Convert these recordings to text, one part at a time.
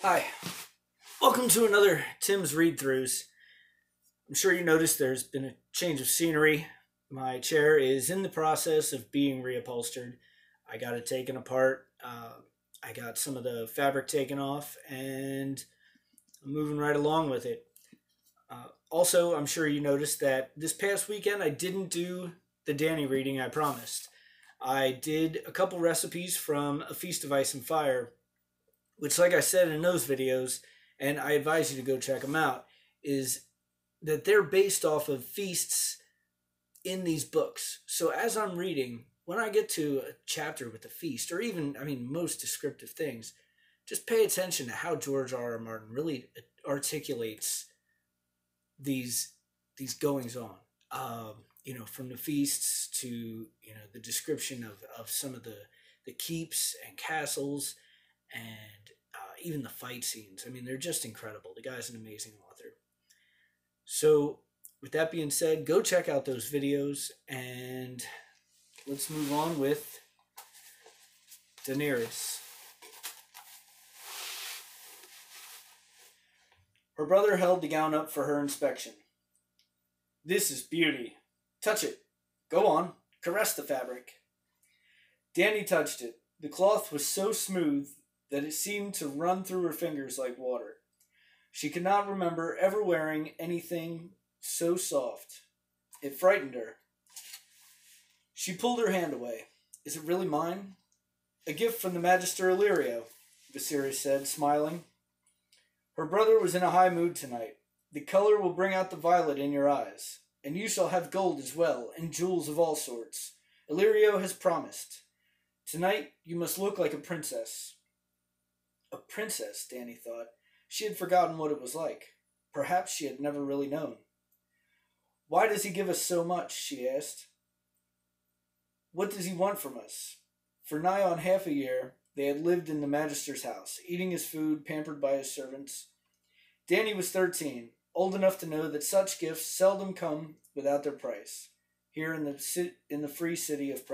Hi, welcome to another Tim's Read Throughs. I'm sure you noticed there's been a change of scenery. My chair is in the process of being reupholstered. I got it taken apart. I got some of the fabric taken off, and I'm moving right along with it. Also, I'm sure you noticed that this past weekend I didn't do the Danny reading I promised. I did a couple recipes from A Feast of Ice and Fire, which, like I said in those videos, and I advise you to go check them out, is that they're based off of feasts in these books. So as I'm reading, when I get to a chapter with a feast, or even, most descriptive things, just pay attention to how George R. R. Martin really articulates these these goings on. From the feasts to the description of some of the keeps and castles and even the fight scenes. I mean, they're just incredible. The guy's an amazing author. So, with that being said, go check out those videos and let's move on with Daenerys. Her brother held the gown up for her inspection. This is beauty. Touch it. Go on. Caress the fabric. Danny touched it. The cloth was so smooth that it seemed to run through her fingers like water. She could not remember ever wearing anything so soft. It frightened her. She pulled her hand away. Is it really mine? A gift from the Magister Illyrio, Viserys said, smiling. Her brother was in a high mood tonight. The color will bring out the violet in your eyes, and you shall have gold as well, and jewels of all sorts. Illyrio has promised. Tonight you must look like a princess. A princess, Danny thought. She had forgotten what it was like. Perhaps she had never really known. Why does he give us so much? She asked. What does he want from us? For nigh on half a year, they had lived in the Magister's house, eating his food, pampered by his servants. Danny was 13, old enough to know that such gifts seldom come without their price. Here in the free city of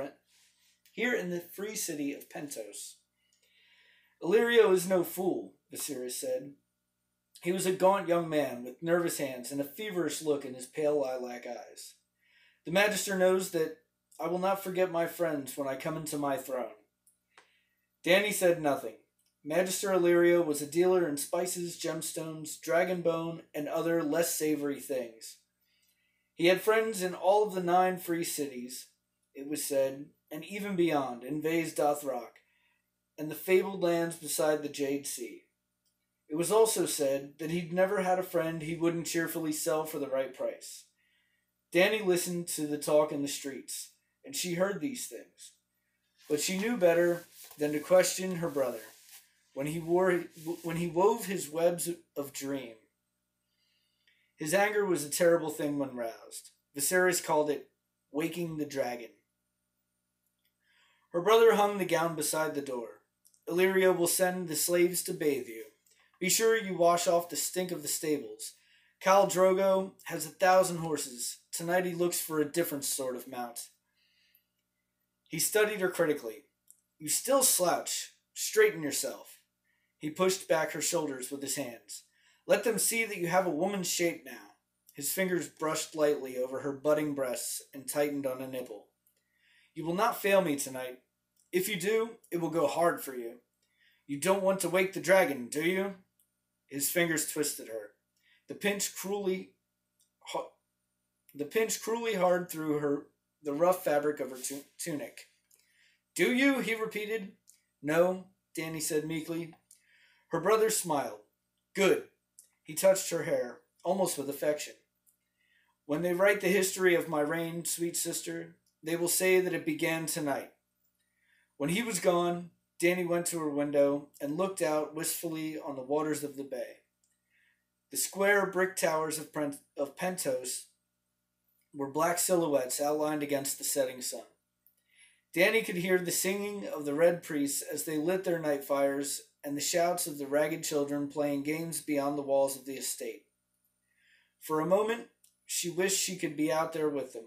Pentos. Illyrio is no fool, Viserys said. He was a gaunt young man with nervous hands and a feverish look in his pale lilac eyes. The Magister knows that I will not forget my friends when I come into my throne. Danny said nothing. Magister Illyrio was a dealer in spices, gemstones, dragon bone, and other less savory things. He had friends in all of the 9 free cities, it was said, and even beyond, in Vase Dothrak, and the fabled lands beside the Jade Sea. It was also said that he'd never had a friend he wouldn't cheerfully sell for the right price. Danny listened to the talk in the streets, and she heard these things. But she knew better than to question her brother when he wove his webs of dream. His anger was a terrible thing when roused. Viserys called it waking the dragon. Her brother hung the gown beside the door. Illyrio will send the slaves to bathe you. Be sure you wash off the stink of the stables. Khal Drogo has 1,000 horses. Tonight he looks for a different sort of mount. He studied her critically. You still slouch. Straighten yourself. He pushed back her shoulders with his hands. Let them see that you have a woman's shape now. His fingers brushed lightly over her budding breasts and tightened on a nipple. You will not fail me tonight. If you do, it will go hard for you. You don't want to wake the dragon, do you? His fingers twisted her. The pinch cruelly hard through the rough fabric of her tunic. Do you? He repeated. No, Danny said meekly. Her brother smiled. Good. He touched her hair, almost with affection. When they write the history of my reign, sweet sister, they will say that it began tonight. When he was gone, Danny went to her window and looked out wistfully on the waters of the bay. The square brick towers of Pentos were black silhouettes outlined against the setting sun. Danny could hear the singing of the red priests as they lit their night fires and the shouts of the ragged children playing games beyond the walls of the estate. For a moment, she wished she could be out there with them,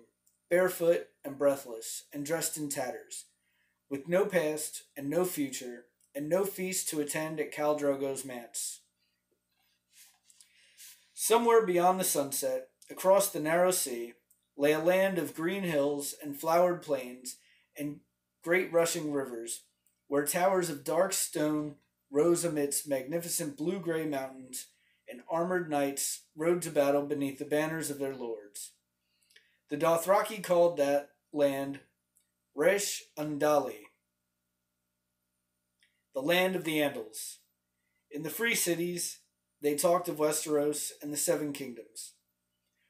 barefoot and breathless, and dressed in tatters, with no past and no future, and no feast to attend at Khal Drogo's manse. Somewhere beyond the sunset, across the narrow sea, lay a land of green hills and flowered plains and great rushing rivers, where towers of dark stone rose amidst magnificent blue-gray mountains, and armored knights rode to battle beneath the banners of their lords. The Dothraki called that land Resh Undali, the land of the Andals. In the free cities, they talked of Westeros and the Seven Kingdoms.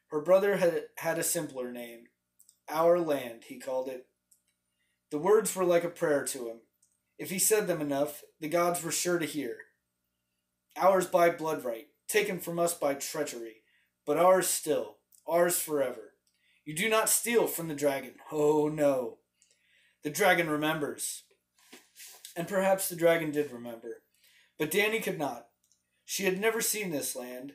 Her brother had a simpler name. Our land, he called it. The words were like a prayer to him. If he said them enough, the gods were sure to hear. Ours by blood right, taken from us by treachery, but ours still, ours forever. You do not steal from the dragon. Oh, no. The dragon remembers. And perhaps the dragon did remember. But Dany could not. She had never seen this land,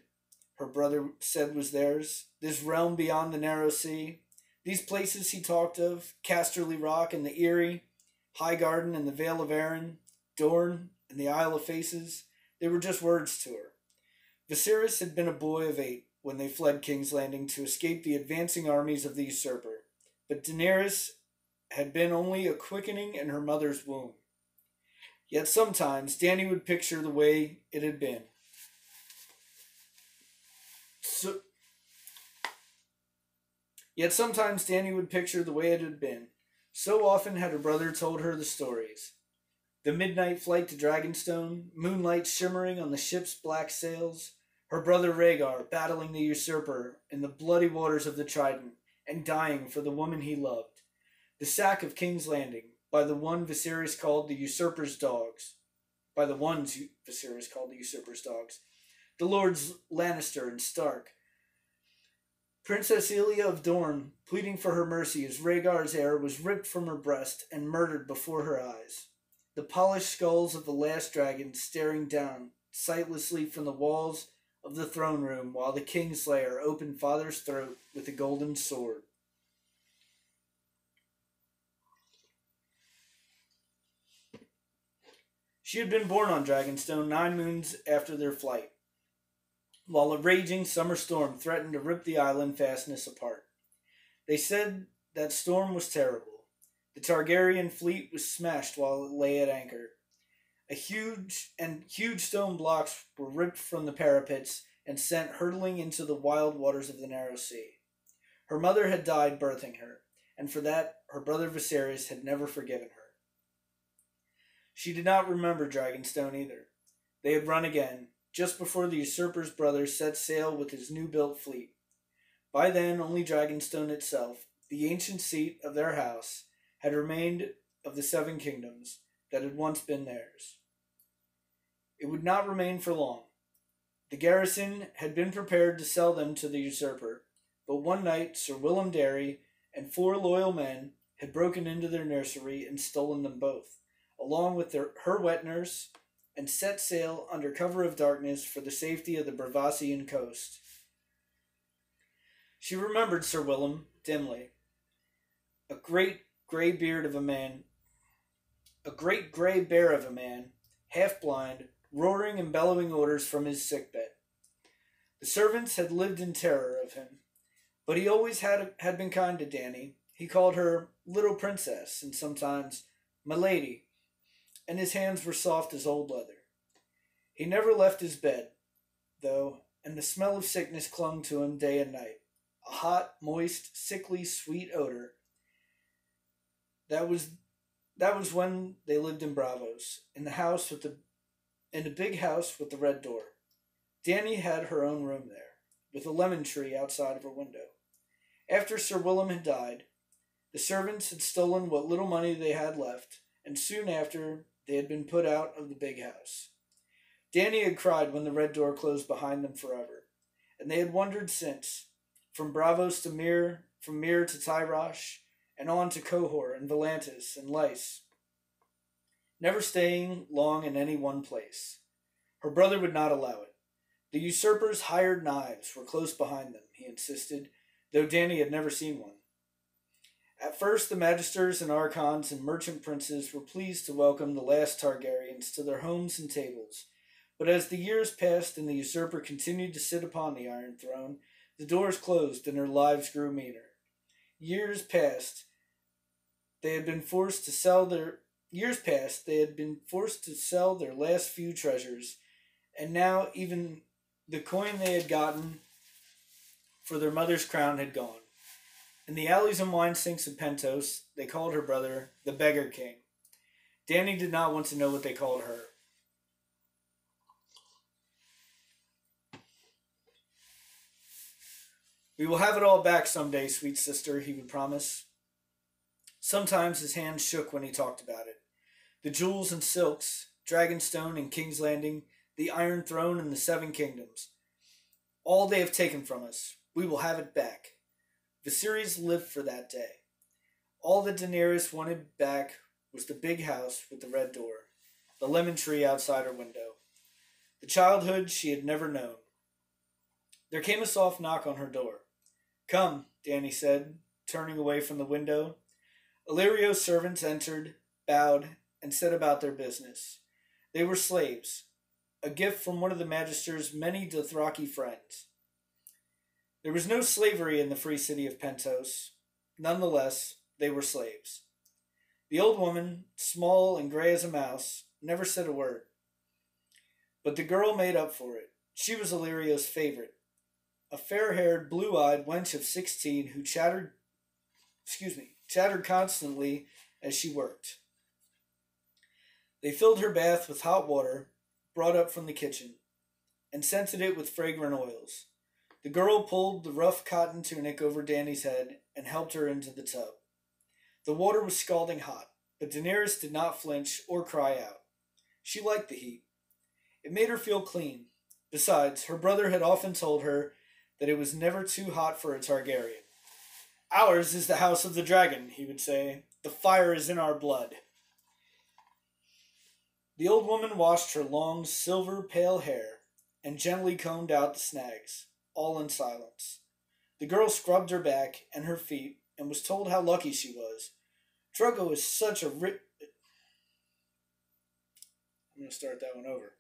her brother said was theirs, this realm beyond the narrow sea. These places he talked of, Casterly Rock and the Eyrie, Highgarden and the Vale of Arryn, Dorne and the Isle of Faces, they were just words to her. Viserys had been a boy of 8 when they fled King's Landing to escape the advancing armies of the usurper, but Daenerys had been only a quickening in her mother's womb. Yet sometimes Dany would picture the way it had been. So often had her brother told her the stories. The midnight flight to Dragonstone, moonlight shimmering on the ship's black sails, her brother Rhaegar battling the usurper in the bloody waters of the Trident and dying for the woman he loved. The sack of King's Landing by the one Viserys called the usurper's dogs. The lords Lannister and Stark. Princess Elia of Dorne, pleading for her mercy as Rhaegar's heir was ripped from her breast and murdered before her eyes. The polished skulls of the last dragon staring down sightlessly from the walls of the throne room while the Kingslayer opened father's throat with a golden sword. She had been born on Dragonstone 9 moons after their flight, while a raging summer storm threatened to rip the island fastness apart. They said that storm was terrible. The Targaryen fleet was smashed while it lay at anchor. Huge stone blocks were ripped from the parapets and sent hurtling into the wild waters of the narrow sea. Her mother had died birthing her, and for that her brother Viserys had never forgiven her. She did not remember Dragonstone either. They had run again, just before the usurper's brother set sail with his new-built fleet. By then, only Dragonstone itself, the ancient seat of their house, had remained of the 7 kingdoms that had once been theirs. It would not remain for long. The garrison had been prepared to sell them to the usurper, but one night Sir Willem Darry and 4 loyal men had broken into their nursery and stolen them both, along with her wet nurse, and set sail under cover of darkness for the safety of the Braavosian coast. She remembered Sir Willem dimly, a great grey bear of a man, half blind, roaring and bellowing orders from his sickbed. The servants had lived in terror of him, but he always had been kind to Dany. He called her little princess and sometimes my lady, and his hands were soft as old leather. He never left his bed, though, and the smell of sickness clung to him day and night, a hot, moist, sickly, sweet odor. That was when they lived in Braavos, in the big house with the red door. Dany had her own room there, with a lemon tree outside of her window. After Sir Willem had died, the servants had stolen what little money they had left, and soon after they had been put out of the big house. Dany had cried when the red door closed behind them forever, and they had wandered since, from Braavos to Myr, from Myr to Tyrosh, and on to Qohor and Volantis and Lys, never staying long in any one place. Her brother would not allow it. The usurper's hired knives were close behind them, he insisted, though Dany had never seen one. At first, the magisters and archons and merchant princes were pleased to welcome the last Targaryens to their homes and tables. But as the years passed and the usurper continued to sit upon the Iron Throne, the doors closed and their lives grew meaner. Years passed, they had been forced to sell their last few treasures, and now even the coin they had gotten for their mother's crown had gone. In the alleys and wine sinks of Pentos, they called her brother the Beggar King. Dany did not want to know what they called her. "We will have it all back some day, sweet sister," he would promise. Sometimes his hands shook when he talked about it. The jewels and silks, Dragonstone and King's Landing, the Iron Throne and the Seven Kingdoms. All they have taken from us. We will have it back. Viserys lived for that day. All that Daenerys wanted back was the big house with the red door, the lemon tree outside her window, the childhood she had never known. There came a soft knock on her door. "Come," Dany said, turning away from the window. Illyrio's servants entered, bowed, and set about their business. They were slaves, a gift from one of the Magister's many Dothraki friends. There was no slavery in the free city of Pentos. Nonetheless, they were slaves. The old woman, small and gray as a mouse, never said a word. But the girl made up for it. She was Illyrio's favorite, a fair-haired, blue-eyed wench of 16 who chattered constantly as she worked. They filled her bath with hot water, brought up from the kitchen, and scented it with fragrant oils. The girl pulled the rough cotton tunic over Dany's head and helped her into the tub. The water was scalding hot, but Daenerys did not flinch or cry out. She liked the heat. It made her feel clean. Besides, her brother had often told her that it was never too hot for a Targaryen. "Ours is the house of the dragon," he would say. "The fire is in our blood." The old woman washed her long, silver-pale hair and gently combed out the snags, all in silence. The girl scrubbed her back and her feet and was told how lucky she was. Drogo is such a rich... I'm going to start that one over.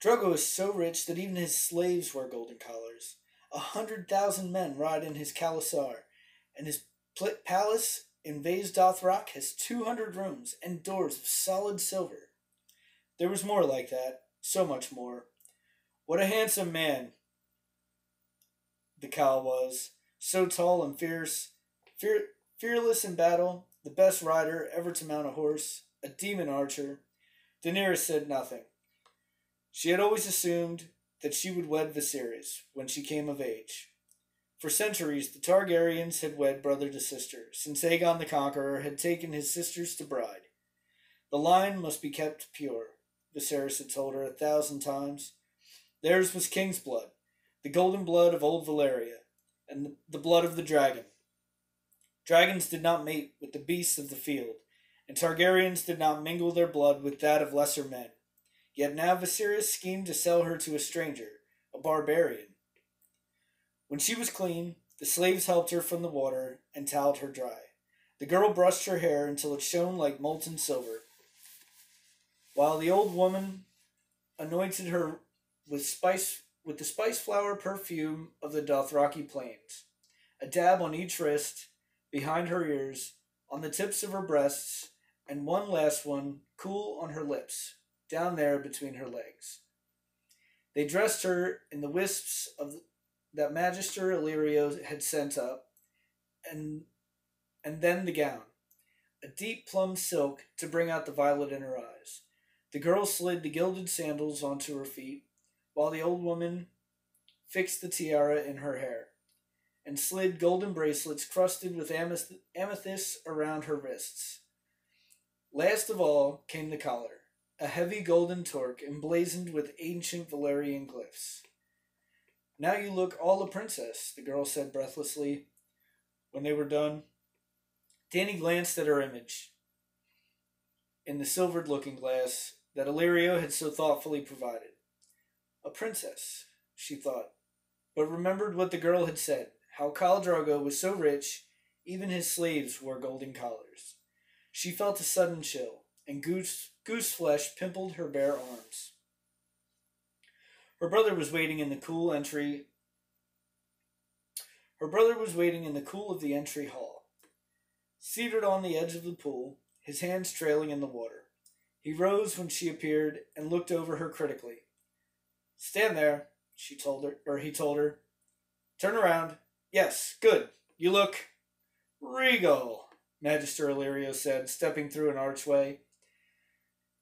Drogo is so rich that even his slaves wear golden collars. 100,000 men ride in his Khalasar, and his palace in Vase Dothrak has 200 rooms and doors of solid silver. There was more like that, so much more. What a handsome man the Khal was, so tall and fierce, fearless in battle, the best rider ever to mount a horse, a demon archer. Daenerys said nothing. She had always assumed that she would wed Viserys when she came of age. For centuries, the Targaryens had wed brother to sister, since Aegon the Conqueror had taken his sisters to bride. The line must be kept pure, Viserys had told her 1,000 times. Theirs was king's blood, the golden blood of old Valyria, and the blood of the dragon. Dragons did not mate with the beasts of the field, and Targaryens did not mingle their blood with that of lesser men. Yet now Viserys schemed to sell her to a stranger, a barbarian. When she was clean, the slaves helped her from the water and toweled her dry. The girl brushed her hair until it shone like molten silver, while the old woman anointed her with the spice flower perfume of the Dothraki plains. A dab on each wrist, behind her ears, on the tips of her breasts, and one last one, cool on her lips, down there between her legs. They dressed her in the wisps that Magister Illyrio had sent up, and then the gown, a deep plum silk to bring out the violet in her eyes. The girl slid the gilded sandals onto her feet, while the old woman fixed the tiara in her hair, and slid golden bracelets crusted with amethyst around her wrists. Last of all came the collar, a heavy golden torque emblazoned with ancient Valyrian glyphs. "Now you look all a princess," the girl said breathlessly, when they were done. Dany glanced at her image in the silvered looking-glass that Illyrio had so thoughtfully provided. A princess, she thought, but remembered what the girl had said, how Khal Drogo was so rich Even his slaves wore golden collars. She felt a sudden chill, and goose flesh pimpled her bare arms. Her brother was waiting in the cool entry. Her brother was waiting in the cool of the entry hall, seated on the edge of the pool, his hands trailing in the water. He rose when she appeared and looked over her critically. "Stand there," he told her. "Turn around. Yes, good. You look regal," Magister Illyrio said, stepping through an archway.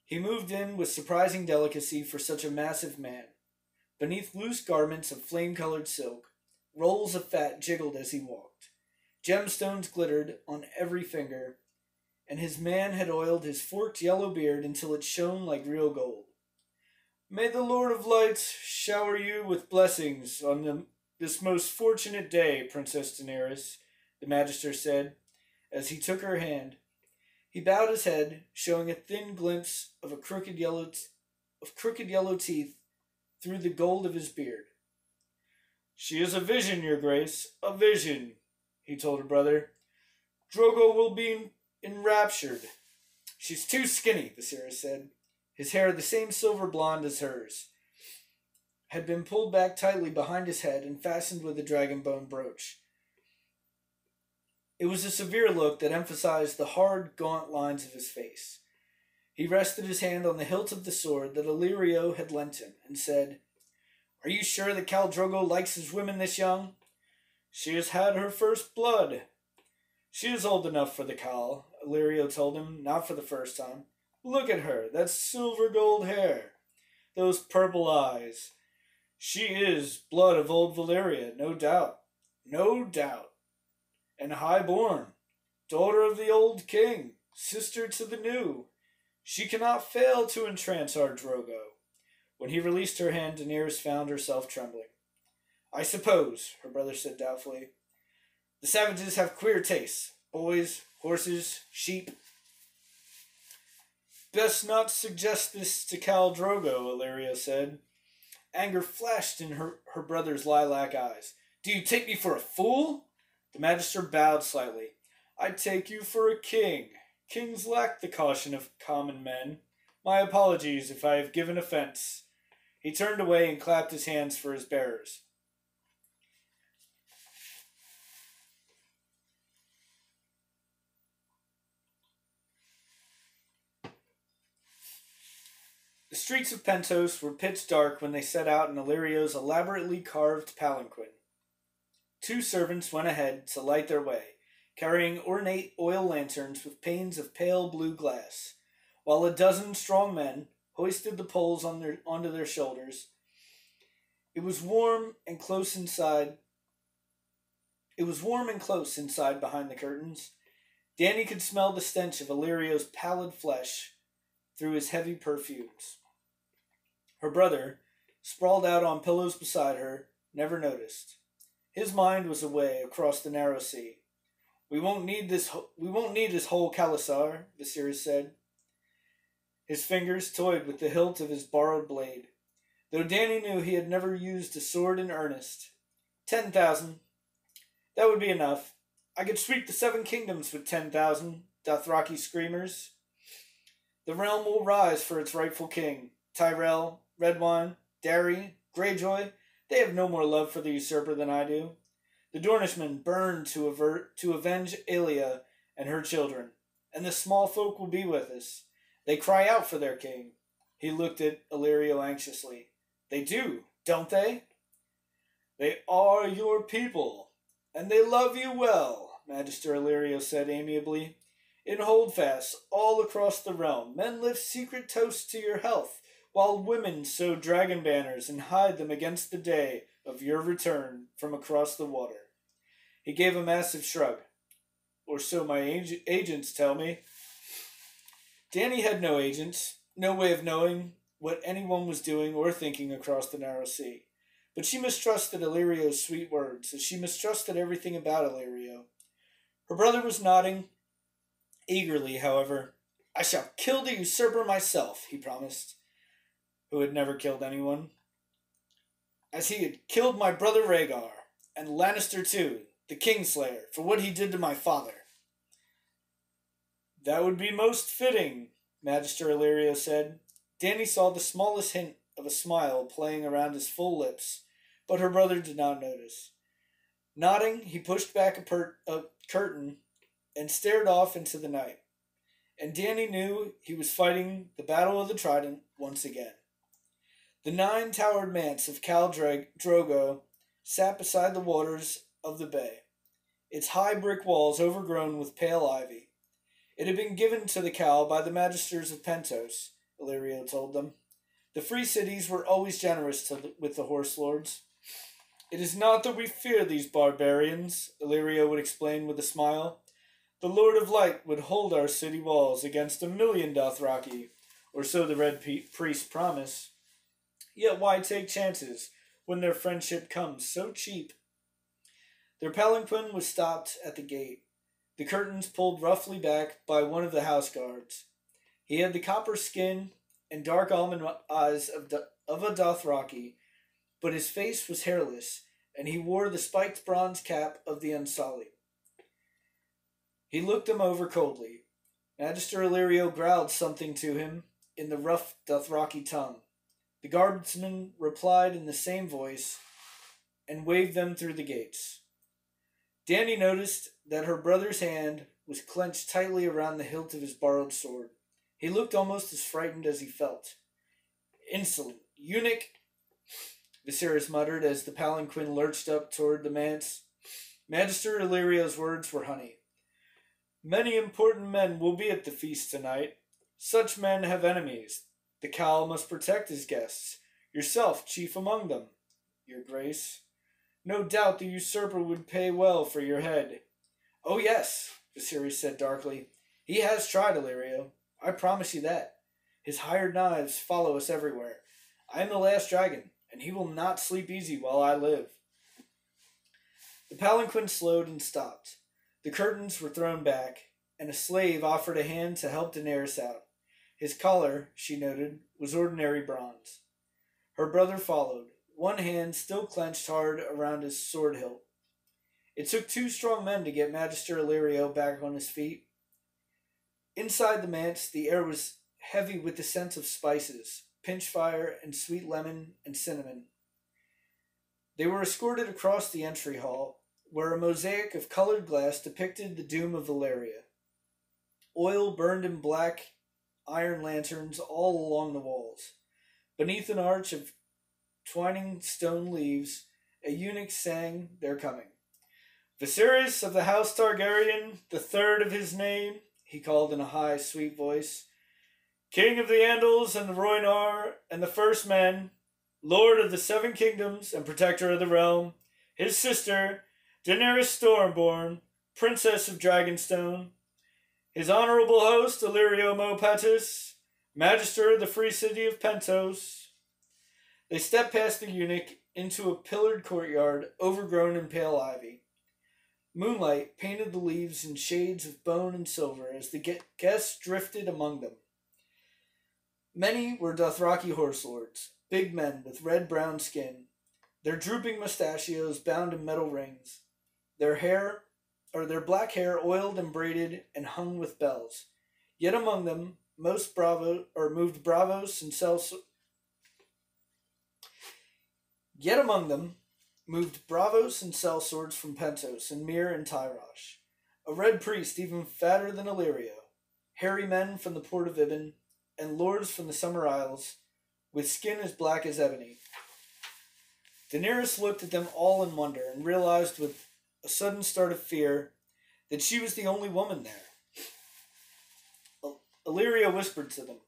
He moved in with surprising delicacy for such a massive man. Beneath loose garments of flame-colored silk, rolls of fat jiggled as he walked. Gemstones glittered on every finger, and his man had oiled his forked yellow beard until it shone like real gold. "May the Lord of Light shower you with blessings on this most fortunate day, Princess Daenerys," the Magister said, as he took her hand. He bowed his head, showing a thin glimpse of crooked yellow teeth through the gold of his beard. "She is a vision, your grace, a vision," he told her brother. "Drogo will be enraptured." "She's too skinny," Viserys said. His hair, the same silver blonde as hers, had been pulled back tightly behind his head and fastened with a dragonbone brooch. It was a severe look that emphasized the hard, gaunt lines of his face. He rested his hand on the hilt of the sword that Illyrio had lent him, and said, "Are you sure that Khal Drogo likes his women this young?" "She has had her first blood." "She is old enough for the Khal," Illyrio told him, not for the first time. "Look at her, that silver gold hair, those purple eyes. She is blood of old Valyria, no doubt. No doubt. And high-born, daughter of the old king, sister to the new. She cannot fail to entrance our Drogo." When he released her hand, Daenerys found herself trembling. "I suppose," her brother said doubtfully. "The savages have queer tastes. Boys, horses, sheep." "Best not suggest this to Khal Drogo," Illyrio said. Anger flashed in her brother's lilac eyes. "Do you take me for a fool?" The Magister bowed slightly. "I take you for a king. Kings lack the caution of common men. My apologies if I have given offense." He turned away and clapped his hands for his bearers. The streets of Pentos were pitch dark when they set out in Illyrio's elaborately carved palanquin. Two servants went ahead to light their way, carrying ornate oil lanterns with panes of pale blue glass, while a dozen strong men hoisted the poles onto their shoulders. It was warm and close inside behind the curtains. Dany could smell the stench of Illyrio's pallid flesh through his heavy perfumes. Her brother, sprawled out on pillows beside her, never noticed. His mind was away across the narrow sea. We won't need this whole Khalasar," Viserys said. His fingers toyed with the hilt of his borrowed blade, though Dany knew he had never used a sword in earnest. 10,000. That would be enough. I could sweep the 7 kingdoms with 10,000 Dothraki screamers. The realm will rise for its rightful king. Tyrell, Redwine, Darry, Greyjoy, they have no more love for the usurper than I do. The Dornishmen burn to avenge Aelia and her children, and the small folk will be with us. They cry out for their king. He looked at Illyrio anxiously. They do, don't they? They are your people, and they love you well, Magister Illyrio said amiably. In Holdfast, all across the realm, men lift secret toasts to your health, while women sew dragon banners and hide them against the day of your return from across the water. He gave a massive shrug. Or so my agents tell me. Dany had no agents, no way of knowing what anyone was doing or thinking across the narrow sea. But she mistrusted Illyrio's sweet words, as she mistrusted everything about Illyrio. Her brother was nodding eagerly, however. "I shall kill the usurper myself," he promised, who had never killed anyone. "As he had killed my brother Rhaegar, and Lannister too. the Kingslayer, for what he did to my father." "That would be most fitting," Magister Illyrio said. Dany saw the smallest hint of a smile playing around his full lips, but her brother did not notice. Nodding, he pushed back a curtain and stared off into the night. And Dany knew he was fighting the Battle of the Trident once again. The 9-towered manse of Khal Drogo sat beside the waters of the bay, its high brick walls overgrown with pale ivy. It had been given to the Khal by the Magisters of Pentos, Illyrio told them. The free cities were always generous with the horse lords. "It is not that we fear these barbarians," Illyrio would explain with a smile. "The Lord of Light would hold our city walls against 1,000,000 Dothraki, or so the Red Priest promise. Yet why take chances when their friendship comes so cheap?" Their palanquin was stopped at the gate, the curtains pulled roughly back by one of the house guards. He had the copper skin and dark almond eyes of a Dothraki, but his face was hairless, and he wore the spiked bronze cap of the Unsullied. He looked them over coldly. Magister Illyrio growled something to him in the rough Dothraki tongue. The guardsman replied in the same voice and waved them through the gates. Dany noticed that her brother's hand was clenched tightly around the hilt of his borrowed sword. He looked almost as frightened as he felt. "Insolent eunuch," Viserys muttered as the palanquin lurched up toward the manse. Magister Illyrio's words were honey. "Many important men will be at the feast tonight. Such men have enemies. The Khal must protect his guests, yourself chief among them, your grace. No doubt the usurper would pay well for your head." "Oh yes," Viserys said darkly. "He has tried, Illyrio. I promise you that. His hired knives follow us everywhere. I am the last dragon, and he will not sleep easy while I live." The palanquin slowed and stopped. The curtains were thrown back, and a slave offered a hand to help Daenerys out. His collar, she noted, was ordinary bronze. Her brother followed, one hand still clenched hard around his sword hilt. It took 2 strong men to get Magister Illyrio back on his feet. Inside the manse, the air was heavy with the scent of spices, pinchfire and sweet lemon and cinnamon. They were escorted across the entry hall, where a mosaic of colored glass depicted the doom of Valyria. Oil burned in black iron lanterns all along the walls. Beneath an arch of twining stone leaves, a eunuch sang their coming. "Viserys of the House Targaryen, the third of his name," he called in a high, sweet voice, "King of the Andals and the Rhoynar and the First Men, Lord of the 7 Kingdoms and Protector of the Realm, his sister, Daenerys Stormborn, Princess of Dragonstone, his honorable host, Illyrio Mopatis, Magister of the Free City of Pentos." They stepped past the eunuch into a pillared courtyard overgrown in pale ivy. Moonlight painted the leaves in shades of bone and silver as the guests drifted among them. Many were Dothraki horse lords, big men with red-brown skin, their drooping mustachios bound in metal rings, their black hair oiled and braided and hung with bells. Yet among them moved bravos and sellswords from Pentos and Myr and Tyrosh. A red priest even fatter than Illyrio, hairy men from the port of Ibn, and lords from the Summer Isles, with skin as black as ebony. Daenerys looked at them all in wonder and realized with a sudden start of fear that she was the only woman there. Illyrio whispered to them.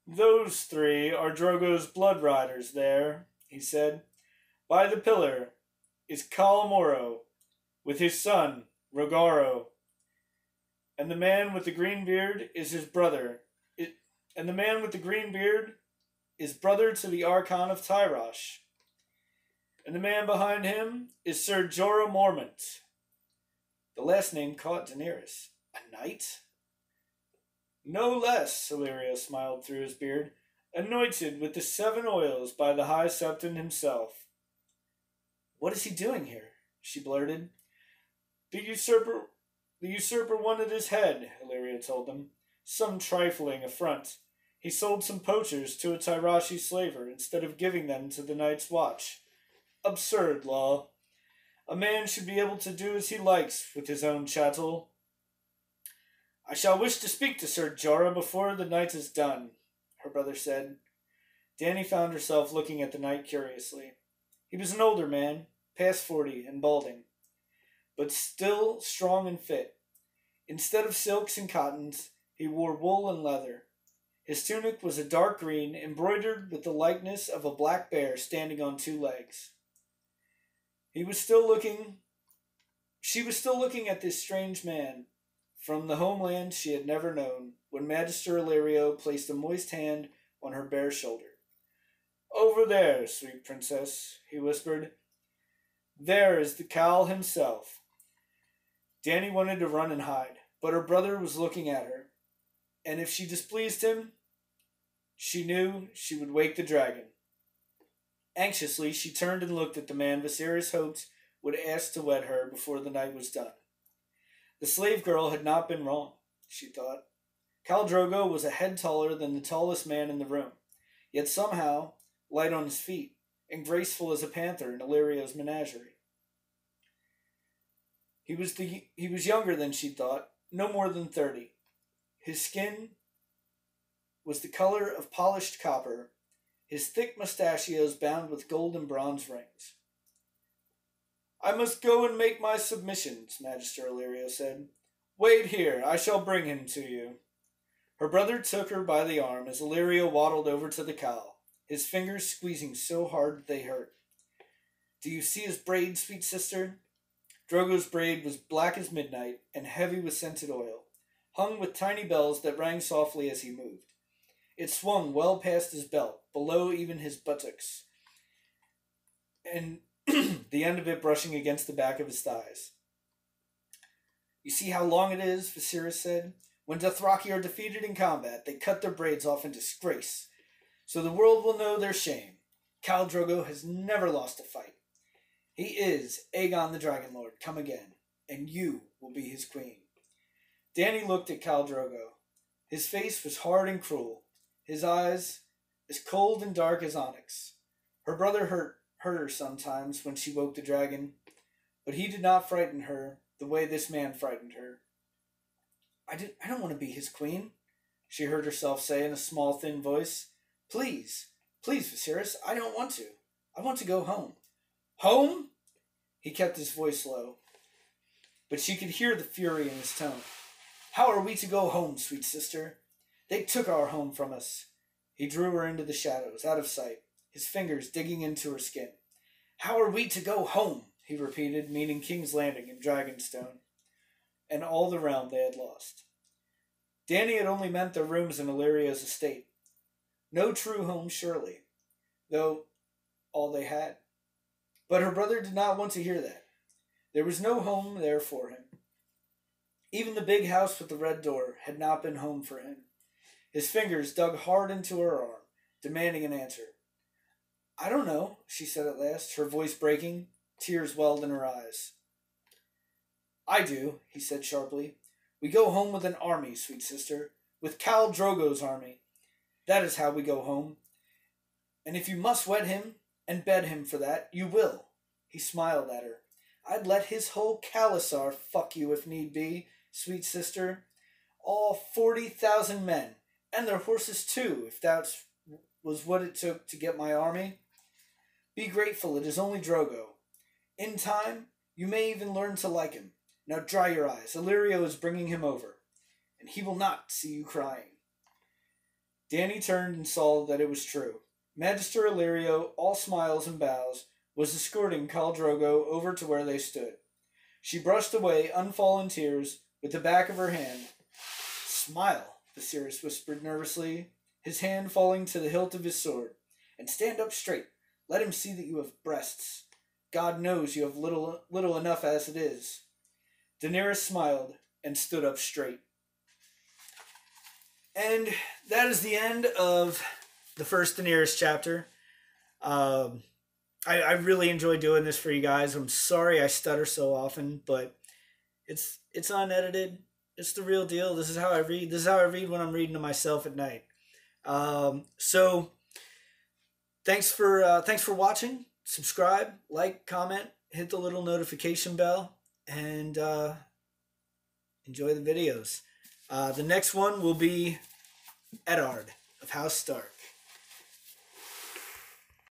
"Those 3 are Drogo's blood riders there," he said. "By the pillar is Khal Moro, with his son, Rogaro. And the man with the green beard is his brother. And the man with the green beard is brother to the Archon of Tyrosh. And the man behind him is Sir Jorah Mormont." The last name caught Daenerys. "A knight?" "No less," Illyrio smiled through his beard, "anointed with the 7 oils by the High Septon himself." "What is he doing here?" she blurted. The usurper wanted his head, Illyria told them. Some trifling affront. He sold some poachers to a Tyrashi slaver instead of giving them to the Night's Watch. Absurd law. A man should be able to do as he likes with his own chattel. I shall wish to speak to Sir Jorah before the night is done, her brother said. Dany found herself looking at the knight curiously. He was an older man, past 40 and balding, but still strong and fit. Instead of silks and cottons, he wore wool and leather. His tunic was a dark green, embroidered with the likeness of a black bear standing on 2 legs. She was still looking at this strange man from the homeland she had never known when Magister Illyrio placed a moist hand on her bare shoulder. Over there, sweet princess, he whispered. There is the Khal himself. Dany wanted to run and hide, but her brother was looking at her, and if she displeased him, she knew she would wake the dragon. Anxiously, she turned and looked at the man Viserys hoped would ask to wed her before the night was done. The slave girl had not been wrong, she thought. Khal Drogo was a head taller than the tallest man in the room, yet somehow light on his feet, and graceful as a panther in Illyrio's menagerie. He was younger than she thought, no more than 30. His skin was the color of polished copper, his thick mustachios bound with gold and bronze rings. I must go and make my submissions, Magister Illyrio said. Wait here, I shall bring him to you. Her brother took her by the arm as Illyrio waddled over to the Khal, his fingers squeezing so hard that they hurt. Do you see his braid, sweet sister? Drogo's braid was black as midnight and heavy with scented oil, hung with tiny bells that rang softly as he moved. It swung well past his belt, below even his buttocks, and the end of it brushing against the back of his thighs. You see how long it is, Viserys said. When Dothraki are defeated in combat, they cut their braids off in disgrace, so the world will know their shame. Khal Drogo has never lost a fight. He is Aegon the Dragonlord, come again, and you will be his queen. Dany looked at Khal Drogo. His face was hard and cruel, his eyes as cold and dark as onyx. Her brother hurt her sometimes when she woke the dragon, but he did not frighten her the way this man frightened her. I don't want to be his queen, she heard herself say in a small, thin voice. Please, Viserys, I don't want to. I want to go home. Home? He kept his voice low, but she could hear the fury in his tone. How are we to go home, sweet sister? They took our home from us. He drew her into the shadows, out of sight, his fingers digging into her skin. How are we to go home? He repeated, meaning King's Landing and Dragonstone, and all the realm they had lost. Dany had only meant their rooms in Illyrio's estate. No true home, surely, though all they had. But her brother did not want to hear that. There was no home there for him. Even the big house with the red door had not been home for him. His fingers dug hard into her arm, demanding an answer. I don't know, she said at last, her voice breaking. Tears welled in her eyes. I do, he said sharply. We go home with an army, sweet sister, with Khal Drogo's army. That is how we go home. And if you must wed him, and bed him for that, you will. He smiled at her. I'd let his whole Khalasar fuck you if need be, sweet sister. All 40,000 men, and their horses too, if that was what it took to get my army. Be grateful it is only Drogo. In time, you may even learn to like him. Now dry your eyes. Illyrio is bringing him over, and he will not see you crying. Dany turned and saw that it was true. Magister Illyrio, all smiles and bows, was escorting Khal Drogo over to where they stood. She brushed away unfallen tears with the back of her hand. Smile, Viserys whispered nervously, his hand falling to the hilt of his sword. And stand up straight. Let him see that you have breasts. God knows you have little enough as it is. Daenerys smiled and stood up straight. And that is the end of the first Daenerys chapter. I really enjoy doing this for you guys. I'm sorry I stutter so often, but It's unedited. It's the real deal. This is how I read. This is how I read when I'm reading to myself at night. So thanks for watching. Subscribe, like, comment, hit the little notification bell, and enjoy the videos. The next one will be Eddard of House Stark.